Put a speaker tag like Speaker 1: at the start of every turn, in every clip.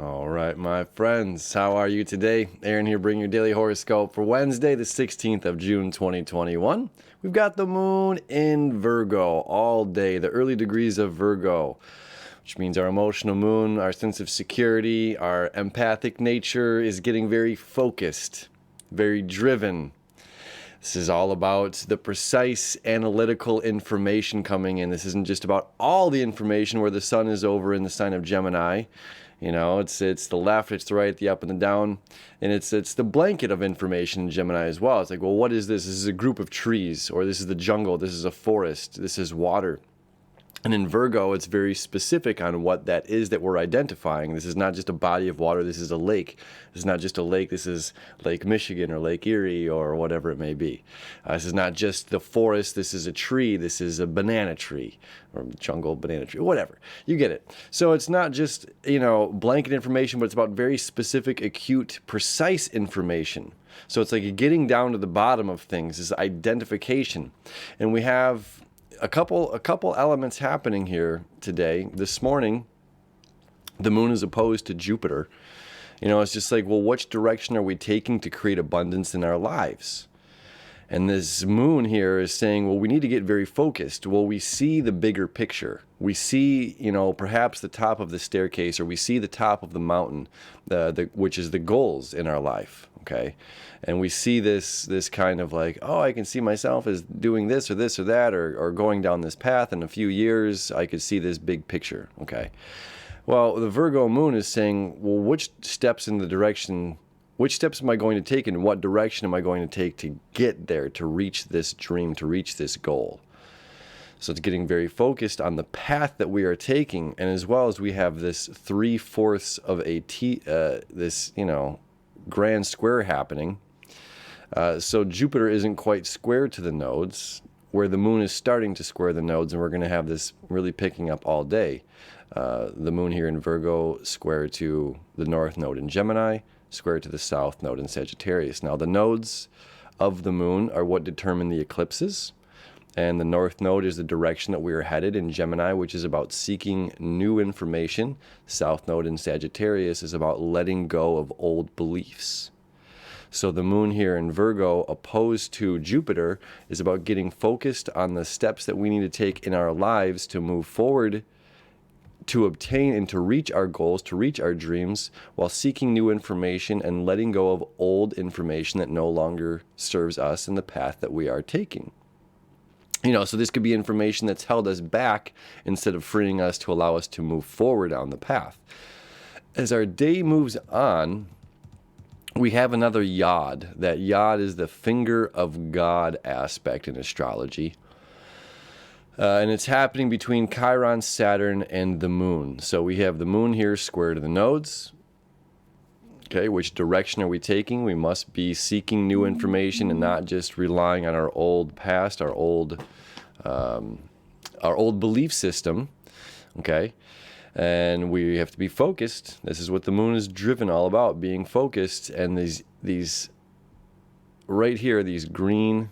Speaker 1: All right, my friends, how are you today? Aaron here bringing your daily horoscope for Wednesday, the 16th of June, 2021. We've got the moon in Virgo all day, the early degrees of Virgo, which means our emotional moon, our sense of security, our empathic nature is getting very focused, very driven. This is all about the precise analytical information coming in. This isn't just about all the information where the sun is over in the sign of Gemini. You know, it's the left, it's the right, the up and the down, and it's the blanket of information in Gemini as well. It's like, well, what is this? This is a group of trees, or this is the jungle, this is a forest, this is water. And in Virgo, it's very specific on what that is that we're identifying. This is not just a body of water, this is a lake. This is not just a lake, this is Lake Michigan or Lake Erie or whatever it may be. This is not just the forest, this is a tree, this is a banana tree, or jungle banana tree, whatever. You get it. So it's not just, blanket information, but it's about very specific, acute, precise information. So it's like getting down to the bottom of things, this identification. And we have a couple elements happening here today. This morning, the moon is opposed to Jupiter. It's just like, well, which direction are we taking to create abundance in our lives? And this moon here is saying, well, we need to get very focused. Well, we see the bigger picture. We see, perhaps the top of the staircase, or we see the top of the mountain, which is the goals in our life. Okay, and we see this kind of like, oh, I can see myself as doing this or that, or going down this path. In a few years, I could see this big picture. Okay, well, the Virgo moon is saying, well, which steps am I going to take, and what direction am I going to take to get there, to reach this dream, to reach this goal? So it's getting very focused on the path that we are taking, and as well as we have this 3/4 of this grand square happening. So Jupiter isn't quite square to the nodes, where the moon is starting to square the nodes, and we're going to have this really picking up all day. The moon here in Virgo square to the north node in Gemini, square to the south node in Sagittarius. Now the nodes of the moon are what determine the eclipses, and the north node is the direction that we are headed in Gemini, which is about seeking new information. South node in Sagittarius is about letting go of old beliefs. So the moon here in Virgo opposed to Jupiter is about getting focused on the steps that we need to take in our lives to move forward, to obtain and to reach our goals, to reach our dreams, while seeking new information and letting go of old information that no longer serves us in the path that we are taking. So this could be information that's held us back instead of freeing us to allow us to move forward on the path. As our day moves on, we have another yod. That yod is the finger of God aspect in astrology. And it's happening between Chiron, Saturn, and the moon. So we have the moon here square to the nodes. Okay, which direction are we taking? We must be seeking new information and not just relying on our old past, our old belief system. Okay, and we have to be focused. This is what the moon is driven all about, being focused. And these right here, these green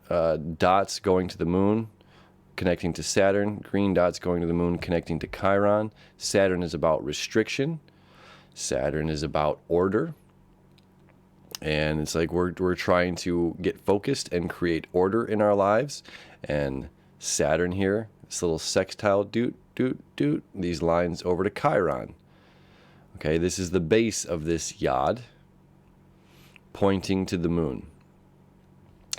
Speaker 1: dots going to the moon, connecting to Saturn. Green dots going to the moon, connecting to Chiron. Saturn is about restriction. Saturn is about order, and it's like we're trying to get focused and create order in our lives. And Saturn here, this little sextile, these lines over to Chiron. Okay, this is the base of this yod, pointing to the moon.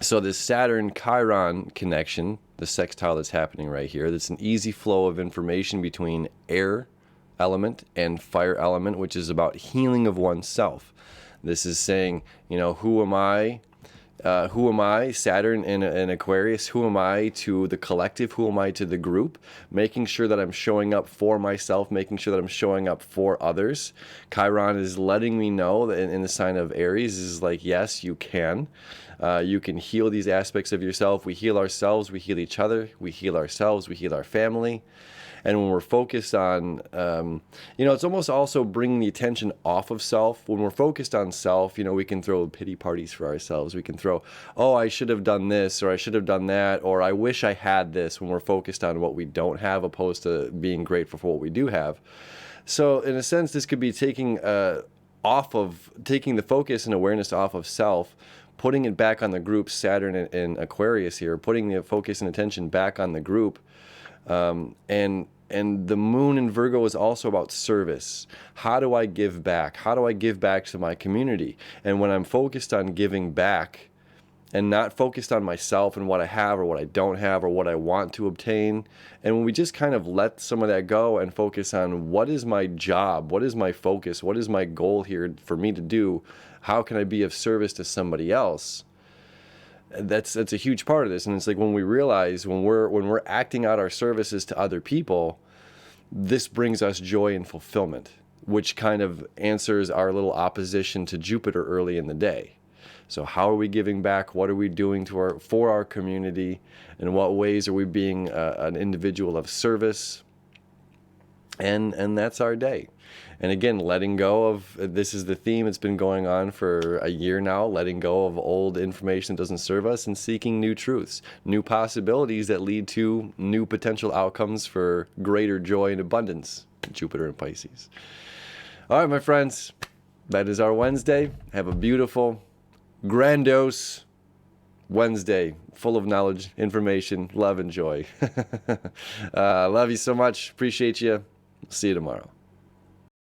Speaker 1: So this Saturn-Chiron connection, the sextile that's happening right here, that's an easy flow of information between air element and fire element, which is about healing of oneself. This is saying, who am I? Who am I? Saturn in Aquarius. Who am I to the collective? Who am I to the group? Making sure that I'm showing up for myself, making sure that I'm showing up for others. Chiron is letting me know that in the sign of Aries is like, yes, you can. You can heal these aspects of yourself. We heal ourselves, we heal each other, we heal ourselves, we heal our family. And when we're focused on, it's almost also bringing the attention off of self. When we're focused on self, we can throw pity parties for ourselves. We can throw, oh, I should have done this, or I should have done that, or I wish I had this, when we're focused on what we don't have, opposed to being grateful for what we do have. So in a sense, this could be taking the focus and awareness off of self, putting it back on the group, Saturn in Aquarius here, putting the focus and attention back on the group. And the moon in Virgo is also about service. How do I give back? How do I give back to my community? And when I'm focused on giving back and not focused on myself and what I have or what I don't have or what I want to obtain, and when we just kind of let some of that go and focus on what is my job, what is my focus, what is my goal here for me to do, how can I be of service to somebody else? That's a huge part of this. And it's like when we realize when we're acting out our services to other people, this brings us joy and fulfillment, which kind of answers our little opposition to Jupiter early in the day. So how are we giving back? What are we doing for our community? In what ways are we being an individual of service? And that's our day. And again, letting go of, this is the theme, it's been going on for a year now, letting go of old information that doesn't serve us and seeking new truths, new possibilities that lead to new potential outcomes for greater joy and abundance. Jupiter and Pisces. All right, my friends, that is our Wednesday. Have a beautiful, grandiose Wednesday, full of knowledge, information, love, and joy. Love you so much. Appreciate you. See you tomorrow.